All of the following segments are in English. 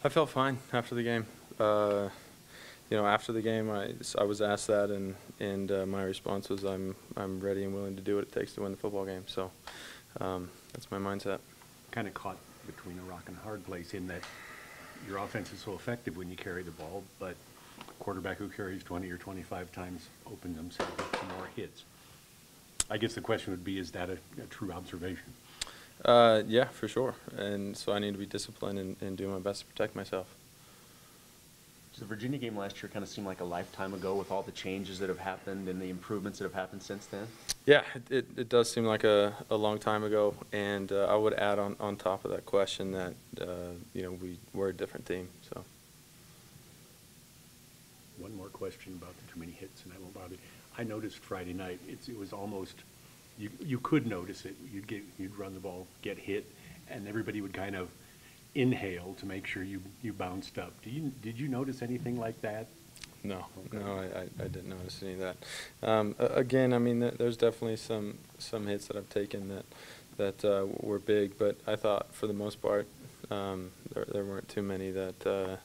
I felt fine after the game. After the game, I was asked that, and my response was I'm ready and willing to do what it takes to win the football game. So that's my mindset. Kind of caught between a rock and a hard place in that your offense is so effective when you carry the ball, but a quarterback who carries 20 or 25 times opens himself up to more hits. I guess the question would be, is that a true observation? Yeah, for sure. And so I need to be disciplined and do my best to protect myself. So the Virginia game last year kind of seemed like a lifetime ago with all the changes that have happened and the improvements that have happened since then? Yeah, it does seem like a long time ago. And I would add on top of that question that, we're a different team. So. One more question about the too many hits, and I won't bother you. I noticed Friday night, it was almost, you could notice it. You'd run the ball, get hit, and everybody would kind of inhale to make sure you bounced up. Did you notice anything like that? No, okay. No, I didn't notice any of that. Again, I mean, there's definitely some hits that I've taken that were big, but I thought for the most part there weren't too many that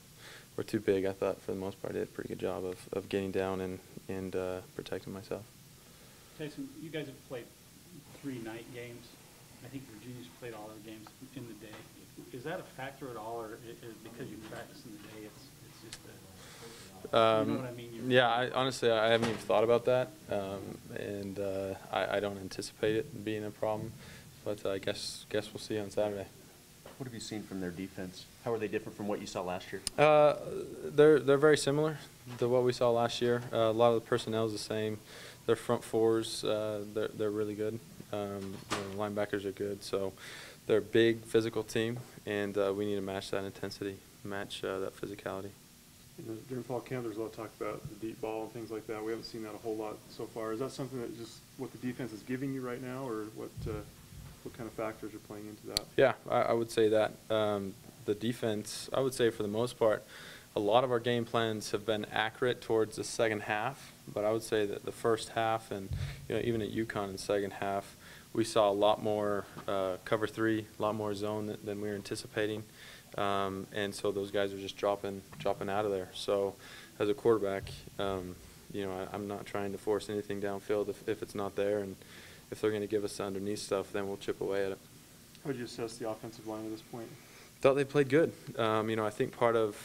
were too big. I thought for the most part I did a pretty good job of getting down and protecting myself. Taysom, you guys have played 3 night games. I think Virginia's played all their games in the day. Is that a factor at all, or because you practice in the day, it's just a, you know what I mean? Yeah, honestly, I haven't even thought about that, and I don't anticipate it being a problem, but I guess we'll see on Saturday. What have you seen from their defense? How are they different from what you saw last year? They're very similar to what we saw last year. A lot of the personnel is the same. Their front fours, they're really good. Linebackers are good, so they're a big physical team, and we need to match that intensity, match that physicality. During fall camp, there's a lot of talk about the deep ball and things like that. We haven't seen that a whole lot so far. Is that something that just what the defense is giving you right now, or what kind of factors are playing into that? Yeah, I would say that. The defense, I would say for the most part, a lot of our game plans have been accurate towards the second half, but I would say that the first half and even at UConn in the second half, we saw a lot more cover 3, a lot more zone than we were anticipating, and so those guys are just dropping out of there. So as a quarterback, I'm not trying to force anything downfield if it's not there, and if they're going to give us the underneath stuff, then we'll chip away at it. How would you assess the offensive line at this point? Thought they played good. I think part of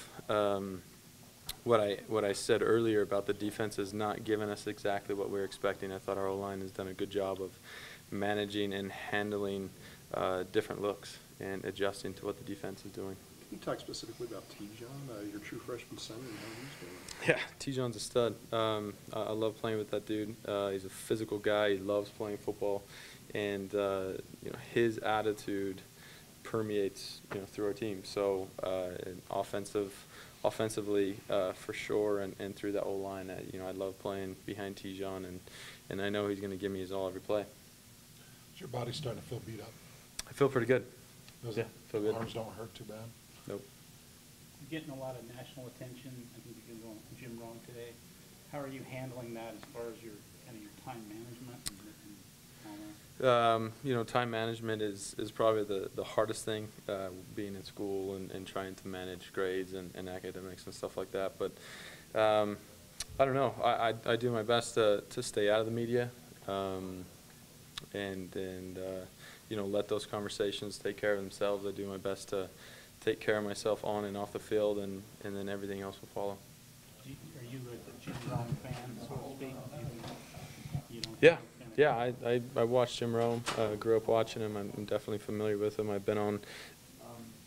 what I said earlier about the defense is not giving us exactly what we were expecting. I thought our O-line has done a good job of managing and handling different looks and adjusting to what the defense is doing. Can you talk specifically about T-John, your true freshman center, and how he's doing? Yeah, T-John's a stud. I love playing with that dude. He's a physical guy. He loves playing football, and his attitude permeates through our team. So offensively for sure, and through that O-line, I love playing behind T-John, and I know he's going to give me his all every play. Is your body starting to feel beat up? I feel pretty good. Does yeah, it? Feel good. Arms don't hurt too bad? Nope. You're getting a lot of national attention. I think you can go on Jim Rome today. How are you handling that as far as your time management and all that? Time management is probably the hardest thing, being in school and trying to manage grades and academics and stuff like that. But I don't know. I do my best to stay out of the media, and let those conversations take care of themselves. I do my best to take care of myself on and off the field, and then everything else will follow. Are you a Jim Rome fan, so to speak? Yeah, I watched Jim Rome, grew up watching him. I'm definitely familiar with him. I've been on,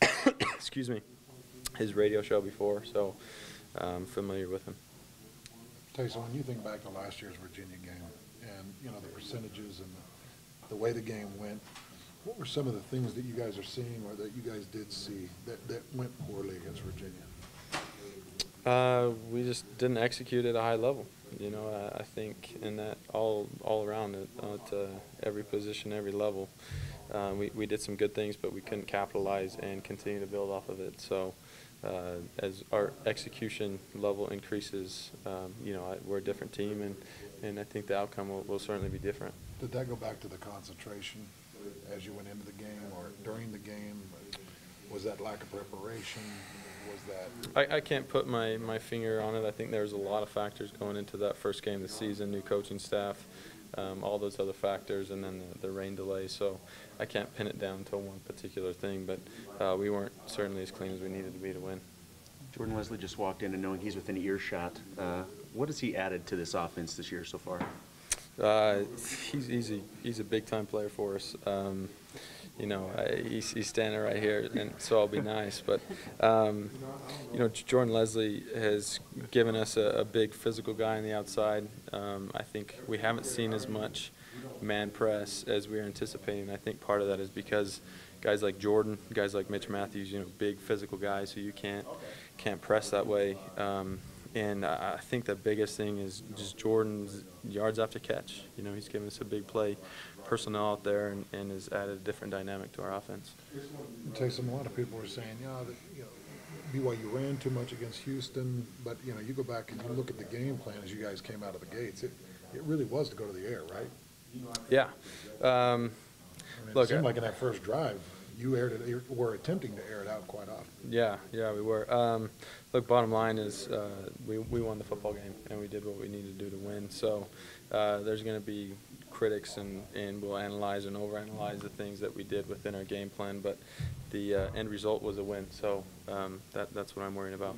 excuse me, his radio show before, so I'm familiar with him. Taysom, when you think back to last year's Virginia game and, the percentages and the way the game went, what were some of the things that you guys are seeing or that you guys did see that went poorly against Virginia? We just didn't execute at a high level. I think in that all around it, at every position, every level, we did some good things, but we couldn't capitalize and continue to build off of it. So as our execution level increases, we're a different team, and I think the outcome will certainly be different. Did that go back to the concentration as you went into the game or during the game? Was that lack of preparation? Was that? I can't put my finger on it. I think there's a lot of factors going into that first game of the season, new coaching staff, all those other factors, and then the rain delay. So I can't pin it down to one particular thing, but we weren't certainly as clean as we needed to be to win. Jordan Leslie just walked in, and knowing he's within earshot, what has he added to this offense this year so far? He's a big time player for us. You know, he's standing right here, and so I'll be nice. But you know, Jordan Leslie has given us a big physical guy on the outside. I think we haven't seen as much man press as we were anticipating. I think part of that is because guys like Jordan, guys like Mitch Matthews, you know, big physical guys who you can't press that way. And I think the biggest thing is just Jordan's yards after catch. You know, he's given us a big play personnel out there and has added a different dynamic to our offense. Taysom, a lot of people were saying, that, you know, BYU ran too much against Houston, but, you know, you go back and you look at the game plan as you guys came out of the gates, it really was to go to the air, right? Yeah. I mean, Look, it seemed like in that first drive, you were attempting to air it out quite often. Yeah, we were. Look, bottom line is we won the football game, and we did what we needed to do to win. So there's going to be critics, and we'll analyze and overanalyze the things that we did within our game plan. But the end result was a win, so that's what I'm worrying about.